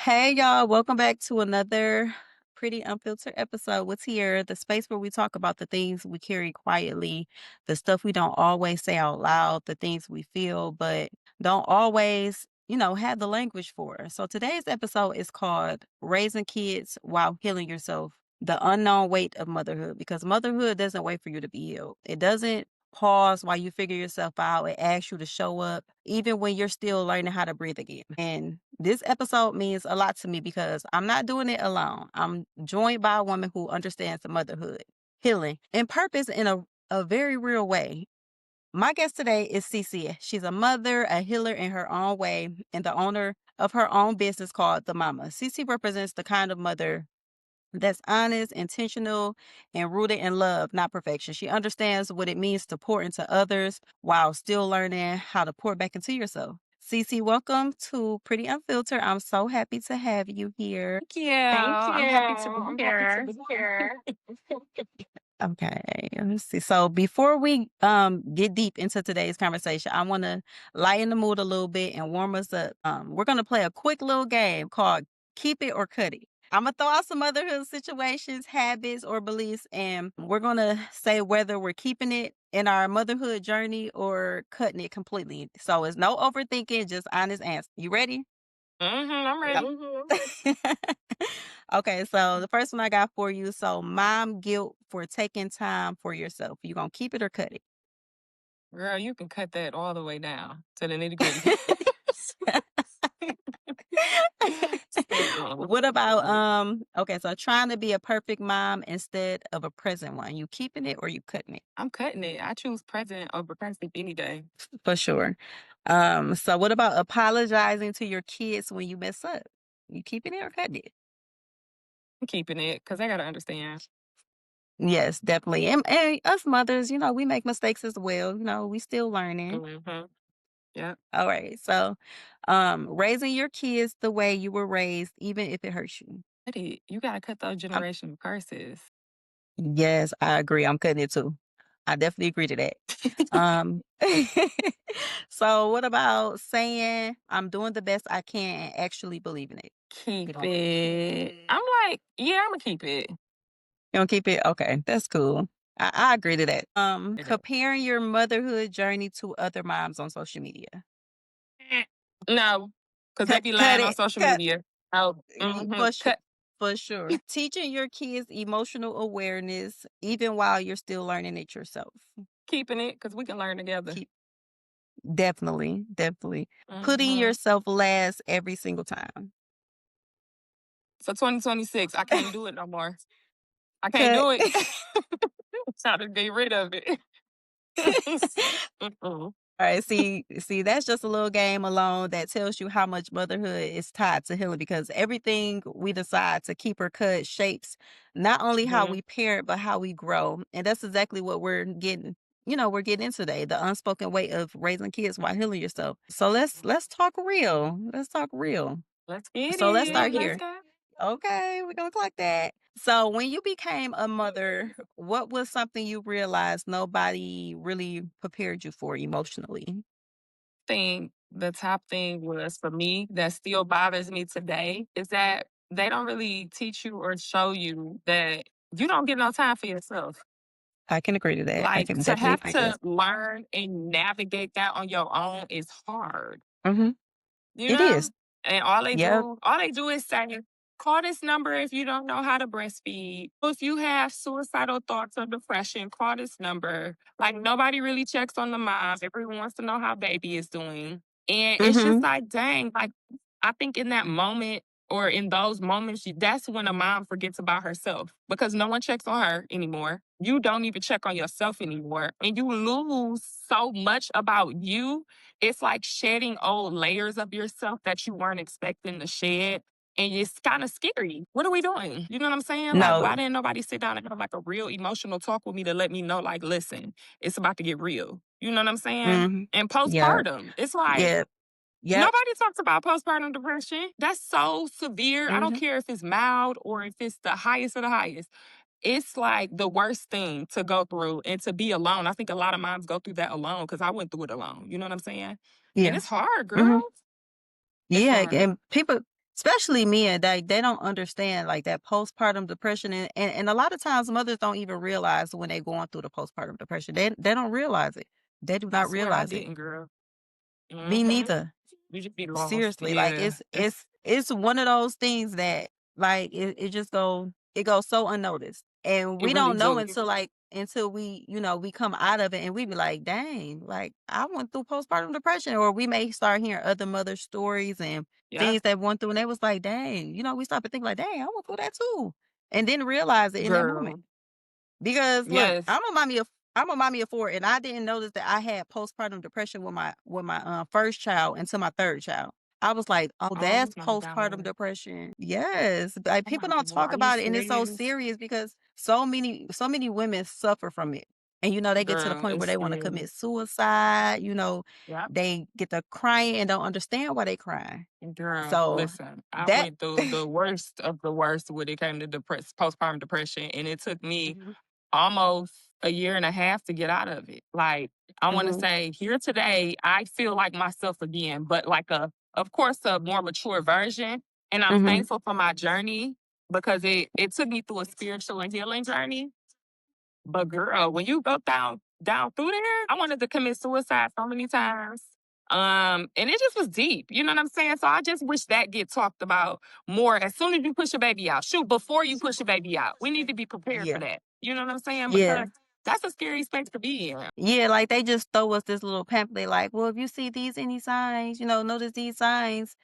Hey y'all, welcome back to another pretty unfiltered episode with Tiara, the space where we talk about the things we carry quietly, the stuff we don't always say out loud, the things we feel, but don't always, have the language for. So today's episode is called Raising Kids While Healing Yourself, the unknown weight of motherhood, because motherhood doesn't wait for you to be healed. It doesn't pause while you figure yourself out. It asks you to show up even when you're still learning how to breathe again. And this episode means a lot to me because I'm not doing it alone. I'm joined by a woman who understands the motherhood, healing, and purpose in a very real way. My guest today is CiCi. She's a mother, a healer in her own way, and the owner of her own business called The Mama. CiCi represents the kind of mother that's honest, intentional, and rooted in love, not perfection. She understands what it means to pour into others while still learning how to pour back into yourself. CiCi, welcome to Pretty Unfiltered. I'm so happy to have you here. Thank you. Thank I'm you. happy to I'm be happy to here. be here. Okay, let's see. So before we get deep into today's conversation, I want to lighten the mood a little bit and warm us up. We're gonna play a quick little game called Keep It or Cut It. I'm gonna throw out some motherhood situations, habits, or beliefs, and we're gonna say whether we're keeping it in our motherhood journey or cutting it completely. So it's no overthinking, just honest answer. You ready? I'm ready. Okay, so the first one I got for you. So, mom guilt for taking time for yourself. You gonna keep it or cut it? Girl, you can cut that all the way down to the nitty gritty. What about okay, so trying to be a perfect mom instead of a present one. You keeping it or you cutting it? I'm cutting it. I choose present over perfect any day. For sure. So what about apologizing to your kids when you mess up? You keeping it or cutting it? I'm keeping it because I got to understand. Yes, definitely. And us mothers, we make mistakes as well. We still learning. Mm-hmm. Yeah. All right. So, raising your kids the way you were raised, even if it hurts you. You got to cut those Um, generational curses. yes, I agree. I'm cutting it too. I definitely agree to that. Um, so what about saying I'm doing the best I can and actually believing it? Keep it. I'm like, yeah, I'm going to keep it. You don't keep it? Okay, that's cool. I agree to that. Comparing your motherhood journey to other moms on social media. No, because they Cut, be cut lying on it. social Cut. media. Oh, For sure. cut. For sure. Teaching your kids emotional awareness even while you're still learning it yourself. Keeping it because we can learn together. Keep definitely, definitely. Putting Mm-hmm. yourself last every single time. So 2026, I can't do it no more. I can't Cut. do it. Trying to get rid of it. Mm-mm. All right, see, that's just a little game alone that tells you how much motherhood is tied to healing because everything we decide to keep or cut shapes not only how Mhm. we parent but how we grow. And that's exactly what we're getting in today, the unspoken weight of raising kids while healing yourself. So let's talk real. Let's talk real. Let's get So let's start it. Let's here. go. Okay, we're gonna clock that. So when you became a mother, what was something you realized nobody really prepared you for emotionally? The top thing was for me that still bothers me today is that they don't really teach you or show you that you don't get no time for yourself. I can agree to that. I Like can to definitely have agree to to that. learn and navigate that on your own is hard. Hmm. You It know? is. And Yep. all they do is say, call this number if you don't know how to breastfeed. If you have suicidal thoughts or depression, call this number. Like nobody really checks on the mom. Everyone wants to know how baby is doing. And it's just Hmm. like, dang, like I think in that moment or in those moments, that's when a mom forgets about herself because no one checks on her anymore. You don't even check on yourself anymore. And you lose so much about you. It's like shedding old layers of yourself that you weren't expecting to shed. And it's kind of scary. What are we doing? You know what I'm saying? Like, No. why didn't nobody sit down and have like a real emotional talk with me to let me know, like, listen, it's about to get real. You know what I'm saying? Hmm. And Yep. postpartum, it's like, Yep. Yep. nobody talks about postpartum depression. That's so severe. I don't Hmm. care if it's mild or if it's the highest of the highest. It's like the worst thing to go through and to be alone. I think a lot of moms go through that alone because I went through it alone. You know what I'm saying? And Yeah. it's hard, Hmm. girl. It's Yeah. hard. And people. especially men, they don't understand like that postpartum depression, and a lot of times mothers don't even realize when they're going through the postpartum depression. They don't realize it. They do I not swear I realize it. didn't, girl. Me Mhm. neither. You just be lost. Seriously, like Yeah. It's it's one of those things that like it just it goes so unnoticed. And it we really don't know do. until like until we, we come out of it and we be like, dang, like I went through postpartum depression. Or we may start hearing other mothers' stories and Yeah. things that went through and they was like, dang, we stop and think like, dang, I went through that too. And then realize it in that moment. Girl. Because look, Yes. I'm a mommy of 4, and I didn't notice that I had postpartum depression with my first child until my 3rd child. I was like, "Oh, Oh that's my postpartum God. depression." Yes, like Oh people my don't God. talk Are you about it, and it's so serious? serious because so many women suffer from it. And they get to the Girl, point where it's they want to commit serious. suicide, Yep. they get to crying and don't understand why they cry. Girl, So listen, I that went through the worst of the worst when it came to postpartum depression, and it took me Mhm, almost a year and a half to get out of it. Like, I want to mhm, say, here today, I feel like myself again, but like of course, a more mature version. And I'm mhm, thankful for my journey because it took me through a spiritual and healing journey. But girl, when you go down through there, I wanted to commit suicide so many times. And it just was deep. You know what I'm saying? So I just wish that get talked about more as soon as you push your baby out. Shoot, before you push your baby out. We need to be prepared for yeah, that. You know what I'm saying? yeah. Because that's a scary space to be in. Yeah, like they just throw us this little pamphlet, like, well, if you see these any signs, notice these signs.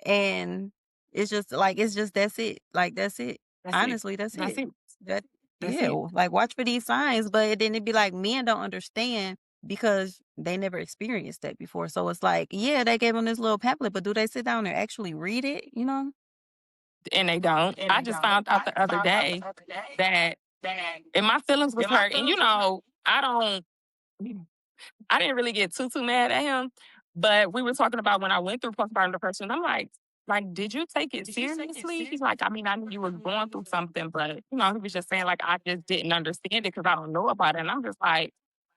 And it's just that's it. Like that's it. That's it. Honestly, that's That's it. it. That That's yeah, it. like watch for these signs, but then it'd be like men don't understand because they never experienced that before. So it's like, yeah, they gave them this little pamphlet, but do they sit down and actually read it? And they don't. I just found out the other day that and my feelings was hurt. And I didn't really get too mad at him, but we were talking about when I went through postpartum depression. I'm like, did you take it seriously? He's like, I mean, I knew you were going through something, but he was just saying like I just didn't understand it because I don't know about it. And I'm just like,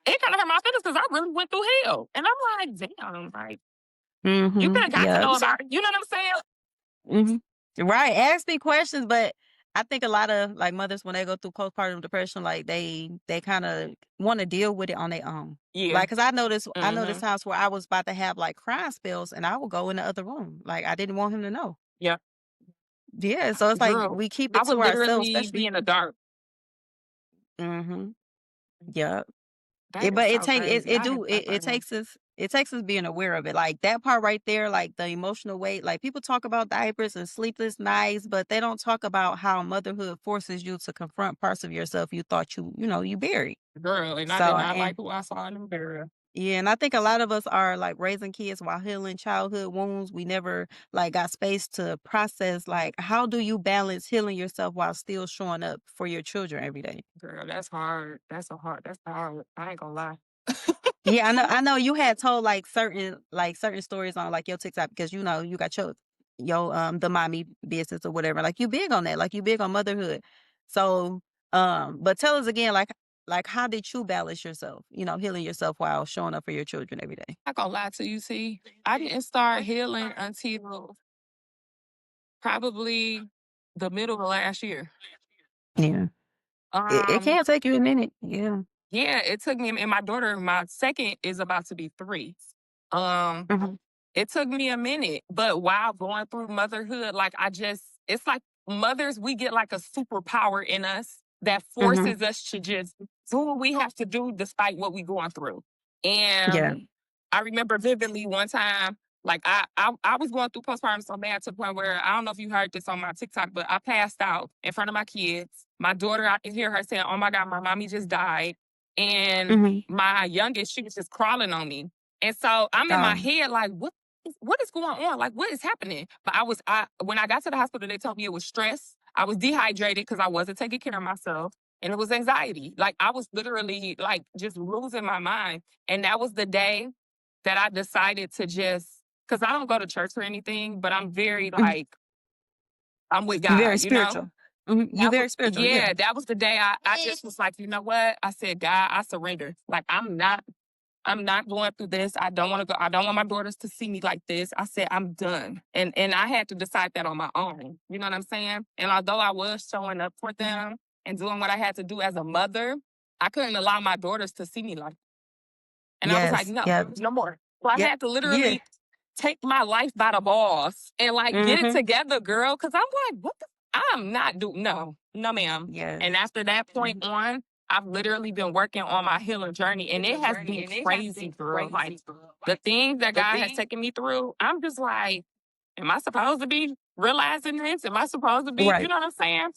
it kind of hurt my feelings because I really went through hell. And I'm like, damn, like you could Mhm. have got to Yeah. know about it. You know what I'm saying? Mhm. Right, ask me questions, but I think a lot of, like, mothers when they go through postpartum depression, like, they kinda wanna deal with it on their own. Yeah. Like, 'cause I noticed Mm-hmm. times where I was about to have, like, crying spells, and I would go in the other room, like, I didn't want him to know. Yeah. Yeah, so it's like Girl, we keep I it would to ourselves, literally be especially. in the dark. Mhm. Yep. That is But so crazy. I had that person. it takes us being aware of it. Like that part right there, like the emotional weight. Like people talk about diapers and sleepless nights, but they don't talk about how motherhood forces you to confront parts of yourself you thought you buried. Girl, and I did So not and like who I saw in the mirror. yeah, and I think a lot of us are like raising kids while healing childhood wounds. We never like got space to process like how do you balance healing yourself while still showing up for your children every day? Girl, that's hard. That's hard. I ain't gonna lie. Yeah, I know you had told like certain stories on like your TikTok because you got your the mommy business or whatever. Like you big on that, like you big on motherhood. So but tell us again like how did you balance yourself, healing yourself while showing up for your children every day? Not gonna lie to you, see. I didn't start healing until probably the middle of last year. Yeah. It Um, can take you a minute. Yeah. yeah, it took me and my daughter, my second is about to be 3. Um, Mhm. it took me a minute, but while going through motherhood, like it's like mothers, we get like a superpower in us that Mhm. forces us to just do what we have to do despite what we going through. Yeah. And I remember vividly one time, like I was going through postpartum so bad to the point where I don't know if you heard this on my TikTok, but I passed out in front of my kids. My daughter, I could hear her saying, "Oh my God, my mommy just died," and Mhm. my youngest, she was just crawling on me. And so I'm in my Um, head like, what is going on? Like, what is happening? But I when I got to the hospital, they told me it was stress. I was dehydrated because I wasn't taking care of myself. And it was anxiety. Like I was literally like just losing my mind. And that was the day that I decided to just because I don't go to church or anything, but I'm very mhm. like I'm with You very God, you know? spiritual. Mhm. You very spiritual. Yeah. Yeah, that was the day I just was like, you know what? I said, God, I surrender. Like I'm not. I'm not going through this. I don't want to go. I don't want my daughters to see me like this. I said, I'm done. And I had to decide that on my own. You know what I'm saying? And although I was showing up for them and doing what I had to do as a mother, I couldn't allow my daughters to see me like, and I was like, Yes. no, Yeah. no more. So I Yeah. had to Yeah. literally take my life by the balls and like get it Mhm. together, girl. Cause I'm like, what the I'm not doing no, ma'am. And Yes. after that point on, I've literally been working on my healing journey and it has been crazy, girl. Like the things that God has taken me through, I'm just like, am I supposed to be realizing this? Am I supposed to be, you Right. know what I'm saying?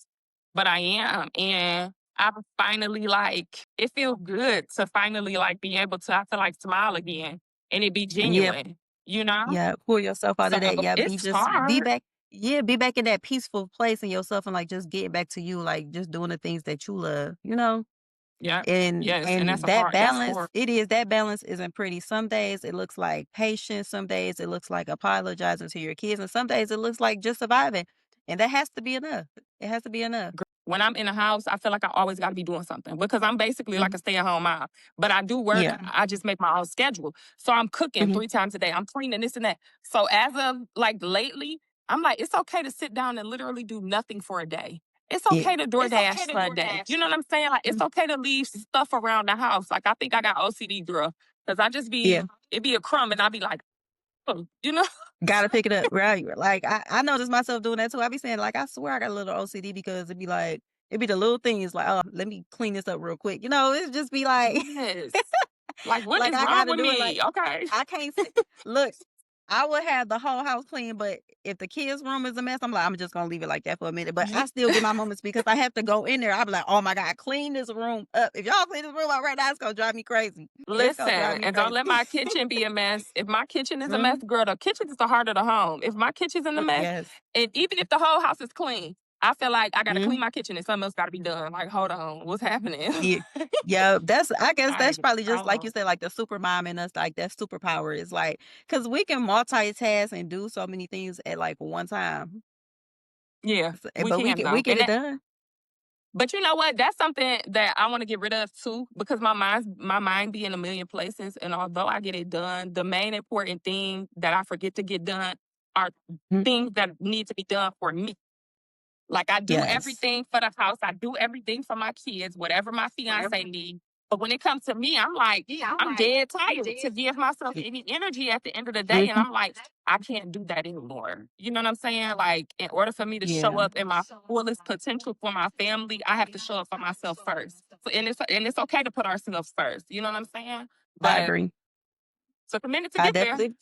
But I am. And I'm finally like, it feels good to finally like be able to, I feel like smile again and it be Yep. genuine, you know? Yeah. Pull yourself out So of that. Yeah. it's Be hard. back. Yeah. Be back in that peaceful place in yourself and like just getting back to you, like just doing the things that you love, you know? Yeah. And Yes. And that's hard. that balance isn't pretty. Some days it looks like patience, some days it looks like apologizing to your kids, and some days it looks like just surviving. And that has to be enough. It has to be enough. When I'm in the house, I feel like I always got to be doing something because I'm basically like Mhm. a stay at home mom. But I do work, Yeah. I just make my own schedule. So I'm cooking Mhm. 3 times a day. I'm cleaning this and that. So as of like lately, I'm like, it's okay to sit down and literally do nothing for a day. It's Yeah. okay to DoorDash for a day. You know what I'm saying? Like it's Mhm. okay to leave stuff around the house. Like I think I got OCD, girl, because I just Yeah. be it be a crumb and I be like, oh, you know. Gotta pick it up, right? Like I notice myself doing that too. I be saying, like, I swear I got a little OCD because it'd be like, it'd be the little things like, oh, let me clean this up real quick. You know, it's just be like, Yes. Like what like is I wrong gotta with do it. Like me? Okay. I can't sit. Look, I would have the whole house clean, but if the kids' room is a mess, I'm like, I'm just gonna leave it like that for a minute. But I still get my moments because I have to go in there. I'm like, oh my god, clean this room up. If y'all clean this room up right now, it's gonna drive me crazy. It's Listen, gonna drive me and don't crazy. let my kitchen be a mess. If my kitchen is a mess, Mhm. girl, the kitchen is the heart of the home. If my kitchen's in a mess, Yes. and even if the whole house is clean, I feel like I gotta Mhm. clean my kitchen and something else gotta be done. Like, hold on, what's happening? Yeah. Yeah, that's I guess I that's get probably I just don't like you know. said, like the super mom in us, like that superpower is like because we can multitask and do so many things at like one time. Yeah, we But can we though. get it done. But you know what? That's something that I want to get rid of too, because my mind be in a million places. And although I get it done, the main important thing that I forget to get done are Mhm. things that need to be done for me. Like I do Yes. everything for the house. I do everything for my kids, whatever my fiance needs. But when it comes to me, I'm like, I'm dead tired to give myself Y any energy at the end of the day. And mhm. I'm like, I can't do that anymore. You know what I'm saying? Like, in order for me to show Yeah, up in my fullest potential for my family, I have to show up for myself first. So, and it's okay to put ourselves first. You know what I'm saying? I But agree. took a minute to I get there. definitely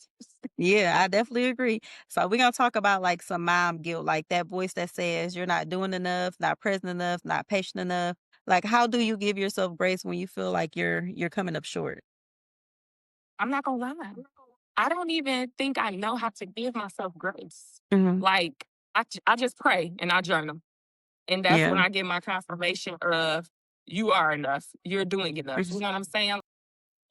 yeah, I definitely agree. So we're gonna talk about like some mom guilt, like that voice that says you're not doing enough, not present enough, not patient enough. Like how do you give yourself grace when you feel like you're coming up short? I'm not gonna lie. I don't even think I know how to give myself grace. Mhm. Like I just pray and I journal. And that's when Yeah. I get my confirmation of you are enough. You're doing enough. Mhm. You know what I'm saying?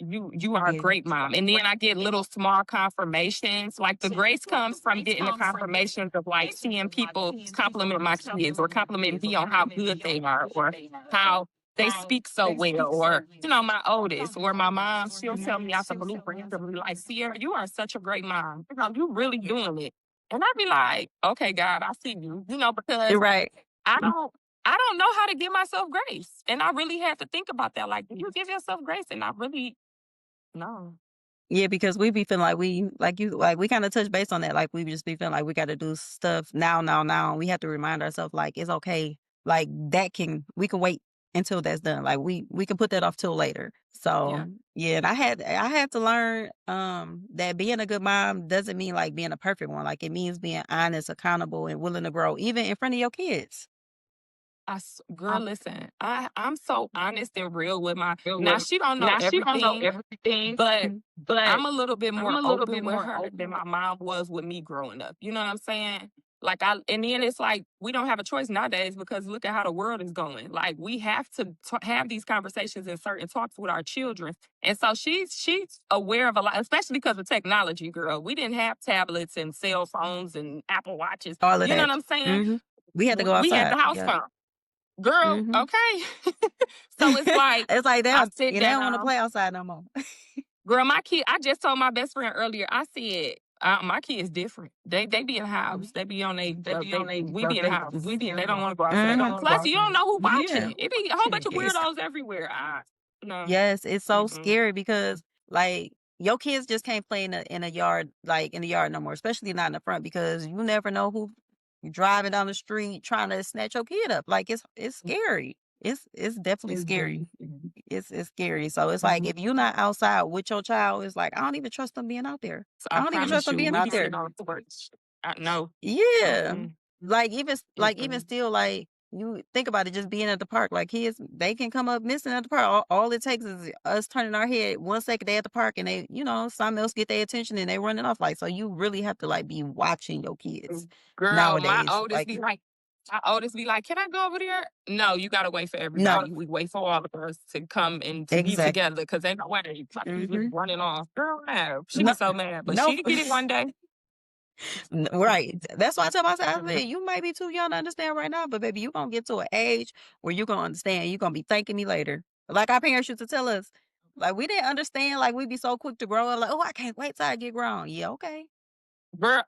You are a Yeah. great mom. And then I get little small confirmations. Like the grace comes from getting the confirmations of like seeing people compliment my kids or compliment me on how good they are or how they speak so well. Or, my oldest or my mom, she'll tell me out the blue randomly, like, Sierra, you are such a great mom. You really doing it. And I'd be like, okay, God, I see you, because You're right. I don't I don't know how to give myself grace. And I really had to think about that. Like, do you give yourself grace? And I really no. Yeah, because we be feeling like we kind of touch base on that. Like we just be feeling like we got to do stuff now, now, now. And we have to remind ourselves like it's okay. Like we can wait until that's done. Like we can put that off till later. Yeah. So yeah, and I had to learn that being a good mom doesn't mean like being a perfect one. Like it means being honest, accountable, and willing to grow, even in front of your kids. Girl, listen, I'm so honest and real with my Deal now with she don't know now she don't know everything, everything, but but I'm a little bit I'm more a little bit open with more her than open. my mom was with me growing up. You know what I'm saying? Like and then it's like we don't have a choice nowadays because look at how the world is going. Like we have to have these conversations and certain talks with our children, and so she's aware of a lot, especially because of technology. Girl, we didn't have tablets and cell phones and Apple watches. All of You know what that. I'm saying? Hmm. We had to go We had outside. the house Yeah. phone. Girl, Hmm. okay. So it's like It's like I that. sit And they don't want to down. play outside no more. Girl, my kid, I just told my best friend earlier, I said, my kids different. They be in the house. They be on we be in the house. They don't want to go outside. Mhm. Plus, you don't know who Yeah. watching. It be a whole bunch of It's weirdos everywhere. No. Yes, it's so Mm-mm. scary because like your kids just can't play in a yard like in the yard no more, especially not in the front because you never know who driving down the street trying to snatch your kid up. Like it's scary. It's definitely It's scary. very scary. It's scary. So it's like Mhm. if you're not outside with your child, it's like I don't even trust them being out there. So I I don't even trust promise them you, being we out be sitting there. on the porch. No. Yeah. Mm-mm. Like even Mm-mm. still like you think about it just being at the park like kids they can come up missing at the park. All it takes is us turning our head 1 second they at the park and they something else get their attention and they running off like so you really have to like be watching your kids Girl, nowadays like my oldest be like, "Can I go over there?" No, you gotta wait for no everybody. We wait for all of us to come and to be exactly. together because they know why they like you just Hmm. running off. Girl, no. She be No, so mad, but no. she get it one day. Right. That's why I tell myself, I said, you might be too young to understand right now, but baby, you gonna get to an age where you gonna understand. You gonna be thanking me later. Like our parents used to tell us, like we didn't understand. Like we'd be so quick to grow up. Like, oh, I can't wait till I get grown. Yeah, okay, Girl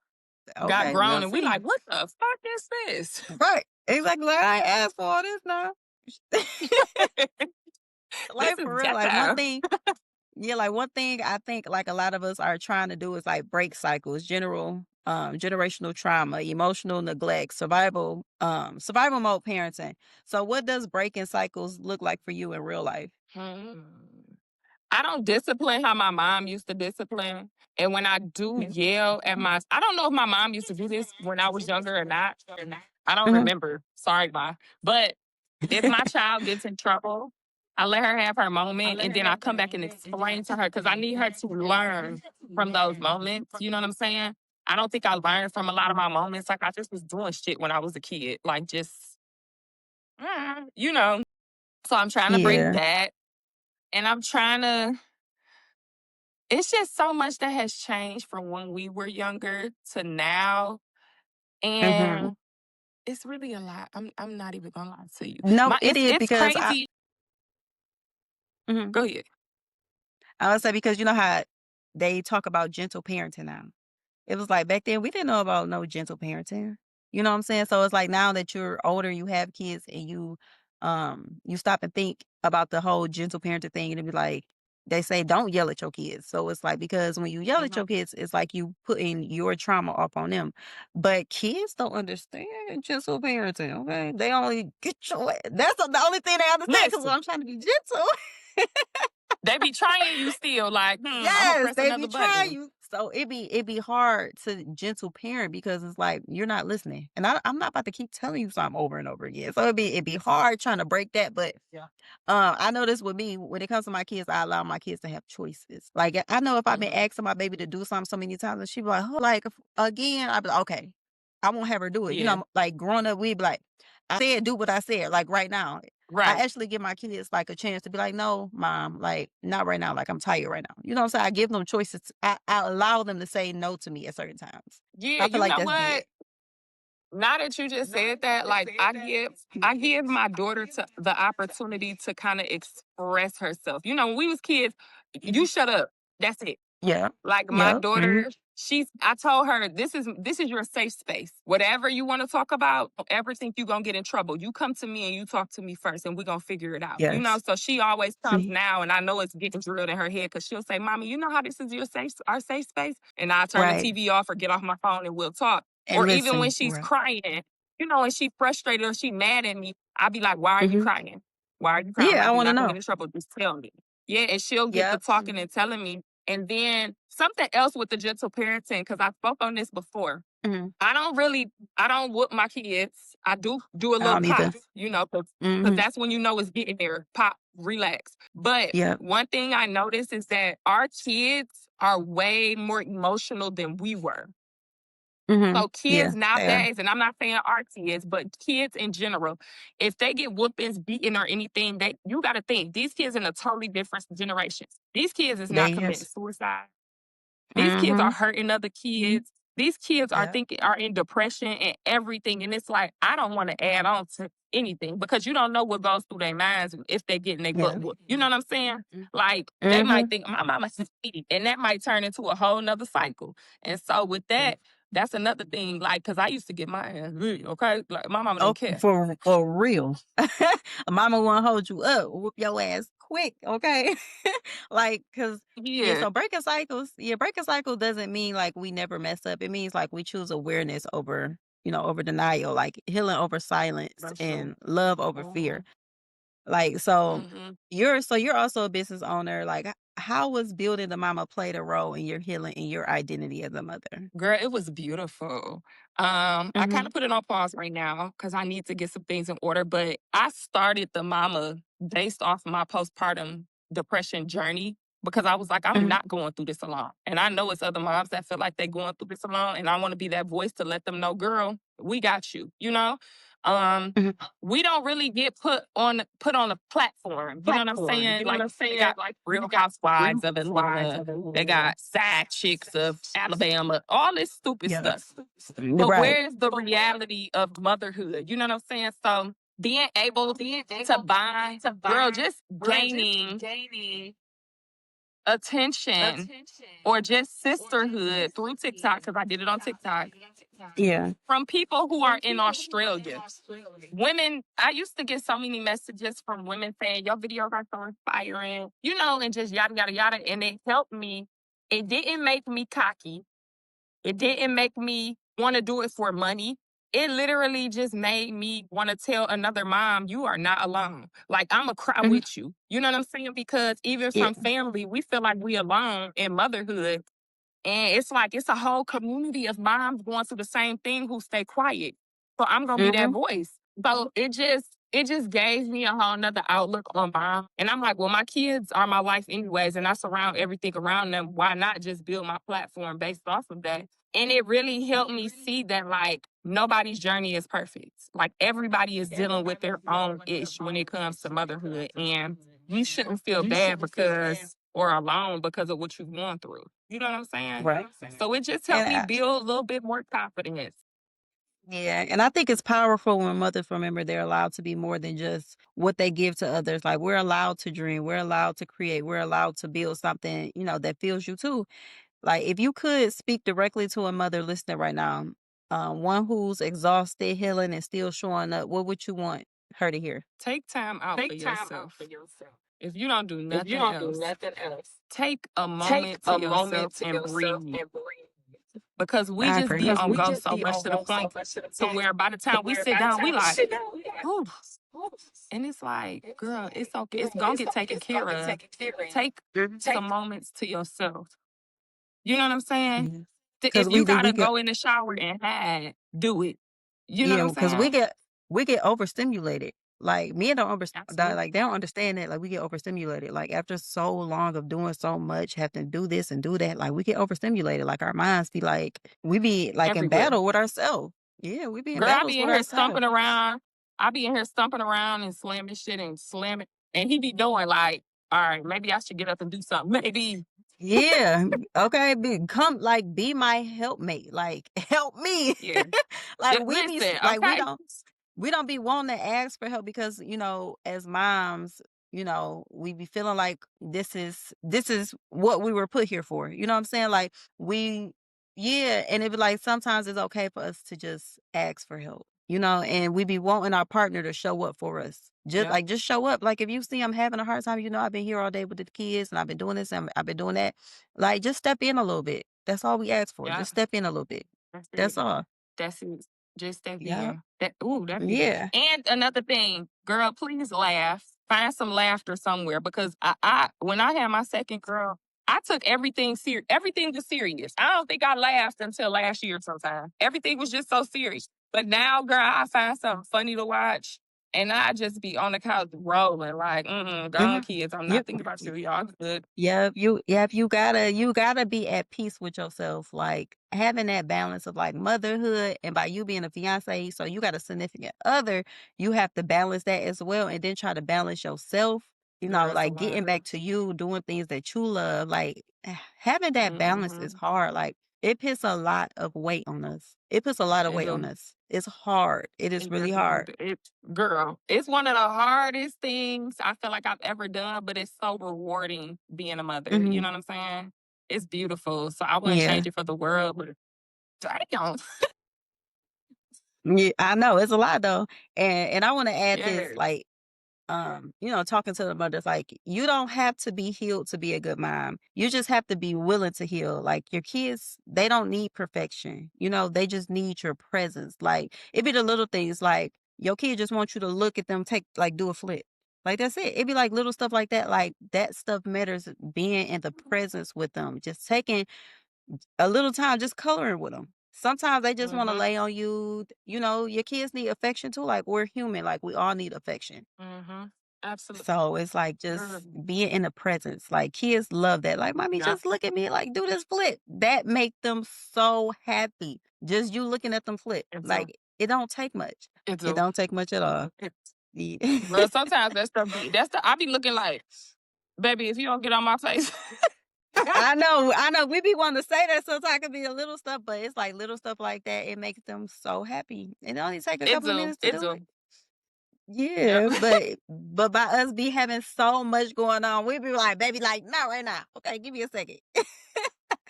got okay, grown we'll and we see. like, what the fuck is this? Right. Exactly. Like I ain't asked for all this now. This Like is for real. Like one ghetto. thing. Yeah, like one thing I think like a lot of us are trying to do is like break cycles, generational trauma, emotional neglect, survival mode parenting. So what does breaking cycles look like for you in real life? Hmm. I don't discipline how my mom used to discipline. And when I do yell at I don't know if my mom used to do this when I was younger or not. I don't Mhm. remember. Sorry, Ma. But if my child gets in trouble, I let her have her moment and then I come back and explain to her because I need her to learn from those moments. You know what I'm saying? I don't think I learned from a lot of my moments. Like I just was doing shit when I was a kid. Like just, you know. So I'm trying to break Yeah. that. And I'm trying to it's just so much that has changed from when we were younger to now, Hmm. and it's really a lot. I'm not even gonna lie to you. No, it is It's because I. crazy. Mhm. Go ahead. I would say because you know how they talk about gentle parenting now. It was like back then we didn't know about no gentle parenting. You know what I'm saying? So it's like now that you're older, you have kids and you stop and think about the whole gentle parenting thing and it be like they say don't yell at your kids. So it's like because when you yell at your Mhm. kids, it's like you putting your trauma up on them. But kids don't understand gentle parenting, okay? They only get your that's the only thing they understand because Listen, I'm trying to be gentle. they be trying you still like, I'm gonna Yes, press they another be trying button. you. So it be hard to gentle parent because it's like you're not listening, and I'm not about to keep telling you something over and over again. So it'd be hard trying to break that. But Yeah. I know this with me when it comes to my kids, I allow my kids to have choices. Like I know if I've been Mhm. asking my baby to do something so many times, and she be like, oh, like again, I'd be like, okay, I won't have her do it. Yeah. Like growing up, we'd be like, I said do what I said. Like right now, I Right. actually give my kids, like, a chance to be like, "No, mom, like, not right now, like, I'm tired right now." You know what I'm saying? I give them choices. I allow them to say no to me at certain times. Yeah, I feel you like know that's good. what? Now that you just said that, like I give my daughter to the opportunity to kind of express herself. You know, when we was kids, you shut up. That's it. Yeah. Like my Yep. Mhm. daughter, I told her this is your safe space. Whatever you want to talk about, don't ever think you're gonna get in trouble. You come to me and you talk to me first and we're gonna figure it out. You know, Yes. so she always comes Mhm. now and I know it's getting drilled in her head because she'll say, Mommy, you know how this is our safe space? And I turn the Right. TV off or get off my phone and we'll talk. And Or even when listen. she's Right. crying, and she frustrated or she mad at me, I'll be like, Why are you Mhm. crying? Why are you crying? I'm Yeah, I like, You're wanna not gonna get know. in trouble, just tell me. Yeah, and she'll get to Yep. talking and telling me. And then something else with the gentle parenting, because I spoke on this before. Mhm. I don't whoop my kids. I do a I little don't pop, either. because Mhm. that's when you know it's getting there. Pop, relax. But Yep. one thing I noticed is that our kids are way more emotional than we were. Mhm. So kids Yeah, they are. nowadays, and I'm not saying our kids, but kids in general, if they get whoopings, beaten, or anything, you got to think these kids in a totally different generation. These kids is not They committing yes. suicide. These kids are Mhm. hurting other kids. These kids Yeah. are in depression and everything, and it's like, I don't wanna add on to anything because you don't know what goes through their minds if they getting their butt Yeah. whooped. You know what I'm saying? Like, they might Mhm. think, "My mama is sweet," and that might turn into a whole 'nother cycle. And so with that, that's another thing, like, because I used to get my ass beat, okay? Like, my mama Oh, didn't care. for real. Mama wanna hold you up, whoop your ass quick, okay? Like, cause yeah, Yeah, so breaking cycle doesn't mean like we never mess up. It means like we choose awareness over, over denial, like healing over silence that's true. and love over fear. Mhm, Like, so mhm. you're also a business owner. Like, how was building the mama played a role in your healing and your identity as a mother? Girl, it was beautiful. I kind Mhm. of put it on pause right now because I need to get some things in order. But I started the mama based off my postpartum depression journey because I was like, I'm Mhm. not going through this alone. And I know it's other moms that feel like they're going through this alone. And I want to be that voice to let them know, girl, we got you, you know? Um, Mhm. we don't really get put on a platform. You know what I'm saying? Like they got like Real Housewives of Atlanta. They got side chicks of Alabama, all this stupid Yeah. stuff. You're But right. where's the reality of motherhood? You know what I'm saying? So being able to buy, girl, just gaining attention or just sisterhood through TikTok, because I did it on TikTok, Yeah. from people who are in Australia. Women, I used to get so many messages from women saying, your videos are so inspiring, and just yada, yada, yada. And it helped me. It didn't make me cocky. It didn't make me want to do it for money. It literally just made me want to tell another mom, you are not alone. Like, I'm going to cry Mhm. with you. You know what I'm saying? Because even Yeah. from family, we feel like we alone in motherhood. And it's like it's a whole community of moms going through the same thing who stay quiet. So I'm gonna be that Mhm. voice. So it just gave me a whole nother outlook on mom. And I'm like, well, my kids are my life anyways, and I surround everything around them. Why not just build my platform based off of that? And it really helped me see that like nobody's journey is perfect. Like everybody is dealing with their own ish when it comes to motherhood. And you shouldn't feel bad because or alone because of what you've gone through. You know what I'm saying? Right. So it just helped And me build a little bit more confidence. yeah, and I think it's powerful when mothers remember they're allowed to be more than just what they give to others. Like we're allowed to dream, we're allowed to create, we're allowed to build something, that feels you too. Like if you could speak directly to a mother listening right now, one who's exhausted, healing, and still showing up, what would you want her to hear? Take time out for yourself. If you don't do nothing else, take a moment to yourself and breathe. Because we I just agree. be on go so much to the point to where by the time we sit down, we like, whew. And it's like, girl, it's okay. It's gonna get taken care of. Take some moments to yourself. You know what I'm saying? Because If you we gotta get go in the shower and hide, do it. You know what Yeah, I'm because saying? we get overstimulated. Like men don't Absolutely. like they don't understand that. Like we get overstimulated. Like after so long of doing so much, have to do this and do that. Like we get overstimulated. Like our minds be like we be like in Everywhere. battle with ourselves. Yeah, we be in Girl, I battles be with in here ourselves. stumping around. I be in here stumping around and slamming shit and slamming. And he be doing like, all right, maybe I should get up and do something. Maybe. Yeah. Okay. Be my helpmate. Like help me. Yeah. Like Listen, like okay. we don't be wanting to ask for help because as moms, we be feeling like this is what we were put here for. You know what I'm saying? Like we yeah, and it be like sometimes it's okay for us to just ask for help. And we be wanting our partner to show up for us. Yep. Just show up. Like if you see I'm having a hard time, I've been here all day with the kids and I've been doing this and I've been doing that. Like just step in a little bit. That's all we ask for. Yep. Just step in a little bit. That's That's it. all. That's it. Just that Yeah. being. That be. Yeah. And another thing, girl, please laugh. Find some laughter somewhere because I when I had my second girl, I took everything serious. Everything was serious. I don't think I laughed until last year sometime. Everything was just so serious. But now, girl, I find something funny to watch. And I just be on the couch rolling like, go on, Mhm. kids. I'm not Yep. thinking about you. Y'all good. You gotta be at peace with yourself. Like having that balance of like motherhood and by you being a fiance, so you got a significant other, you have to balance that as well and then try to balance yourself, Girl, it's a like lot. getting back to you, doing things that you love. Like having that balance is Hmm. hard. Like It puts a lot of weight on us. It puts a lot of It weight on do. us. It's hard. It is It really definitely hard. do. It girl, it's one of the hardest things I feel like I've ever done, but it's so rewarding being a mother. You Mhm. know what I'm saying? It's beautiful. So I wouldn't Yeah. change it for the world, but damn. Yeah, I know, it's a lot though, and I wanna add this, Yes. like, talking to the mothers, like, you don't have to be healed to be a good mom. You just have to be willing to heal. Like, your kids, they don't need perfection, they just need your presence. Like, it be the little things, like, your kid just wants you to look at them do a flip. Like, that's it. It be like little stuff like that, like, that stuff matters, being in the presence with them, just taking a little time just coloring with them. Sometimes they just wanna Mhm. lay on you. Your kids need affection too, like, we're human, like, we all need affection. Mhm. Absolutely. So, it's like just Girl. being in the presence, like, kids love that, like, "Mommy, Yeah. just look at me, like, do this flip." That make them so happy. Just you looking at them flip, It do. like, it don't take much. It It do. don't take much at all. It Ye Girl, sometimes that stuff be that's the I be looking like, baby, if you don't get on my face. I know, we be wanting to say that sometimes it could be a little stuff, but it's like little stuff like that, it makes them so happy. It only take a It couple of do. minutes to It do it. do. Yep. Yeah, but by us be having so much going on, we be like, "Baby, like, not right now. Okay, give me a second."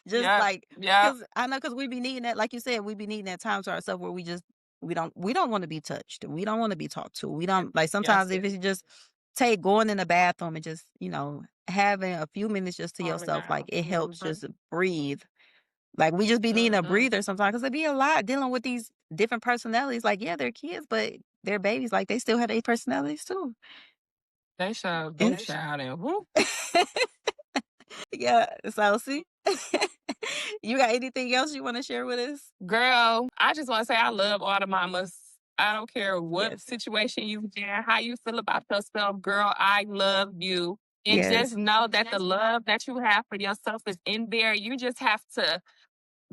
Just Yep. like, Yep. cause I know, cause we be needing that, like you said, we be needing that time to ourselves where we don't wanna be touched. We don't wanna be talked to. We don't like, sometimes Yes. if it's just take going in the bathroom and just, having a few minutes just to Calm it yourself, like, down. it helps Mhm. just breathe. Like, we just be needing a Mhm. breather sometimes, cause it be a lot dealing with these different personalities. Like, yeah, they're kids, but they're babies, like, they still have their personalities too. They sure do, It's child, and whoo. yeah, so see? You got anything else you wanna share with us? Girl, I just wanna say I love all the mamas. I don't care what Yes. situation you in, how you feel about yourself, girl, I love you. And just Yes. know that the love that you have for yourself is in there. You just have to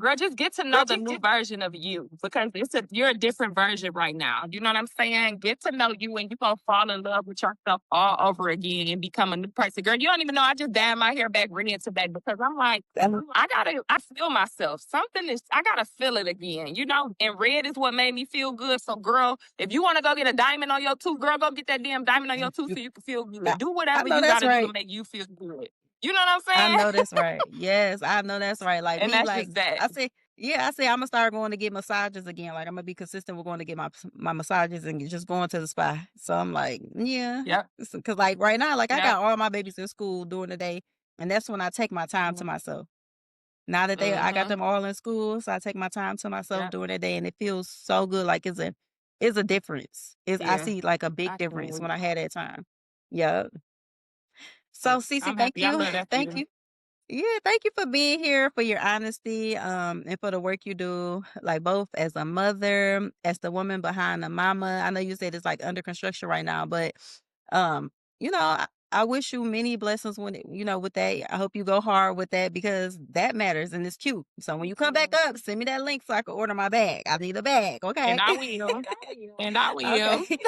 girl, just get to know the new version of you because you're a different version right now. You know what I'm saying? Get to know you and you're gonna fall in love with yourself all over again and become a new person. Girl, you don't even know I just dyed my hair back red today because I'm like, I feel myself. I gotta feel it again, and red is what made me feel good. So girl, if you wanna go get a diamond on your tooth, girl, go get that damn diamond on your tooth so you can feel I good. Do I whatever know you that's gotta do to right. make you feel good. You know what I'm I saying? know that's right. Yes, I know that's right. Like And me, that's like just that. I say, yeah, I say Imma start going to get massages again. Like, Imma be consistent with going to get my massages and just going to the spa. So I'm like, yeah, Yep. because like right now, like I Yep. got all my babies in school during the day, and that's when I take my time to myself. Now that I got Mm-hmm. them all in school, so I take my time to myself Yep. during the day, and it feels so good. Like it's a difference. I Yeah. see like a big I can't difference wait. when I had that time. Yeah. So Yep. CC, I'm thank happy. I you, love that for thank you. you. Yeah, thank you for being here, for your honesty, and for the work you do, like both as a mother, as the woman behind the mama. I know you said it's like under construction right now, but um, I wish you many blessings with that. I hope you go hard with that because that matters and it's cute. So when you come back up, send me that link so I can order my bag. I need a bag, And okay? I will. And I will. Okay.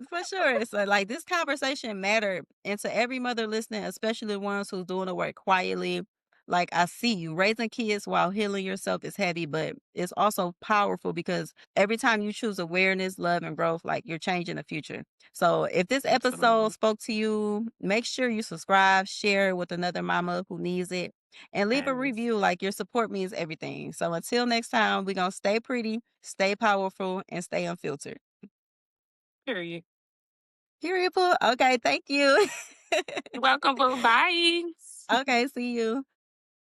For sure. So like this conversation mattered. And to every mother listening, especially the ones who's doing the work quietly, like I see you raising kids while healing yourself is heavy, but it's also powerful because every time you choose awareness, love, and growth, like you're changing the future. So if this episode Absolutely. spoke to you, make sure you subscribe, share it with another mama who needs it, and leave a Yes. review. Like your support means everything. So until next time, we're gonna stay pretty, stay powerful, and stay unfiltered. Period. Period. Okay, thank you. You're welcome, boo. Bye. Okay, see you.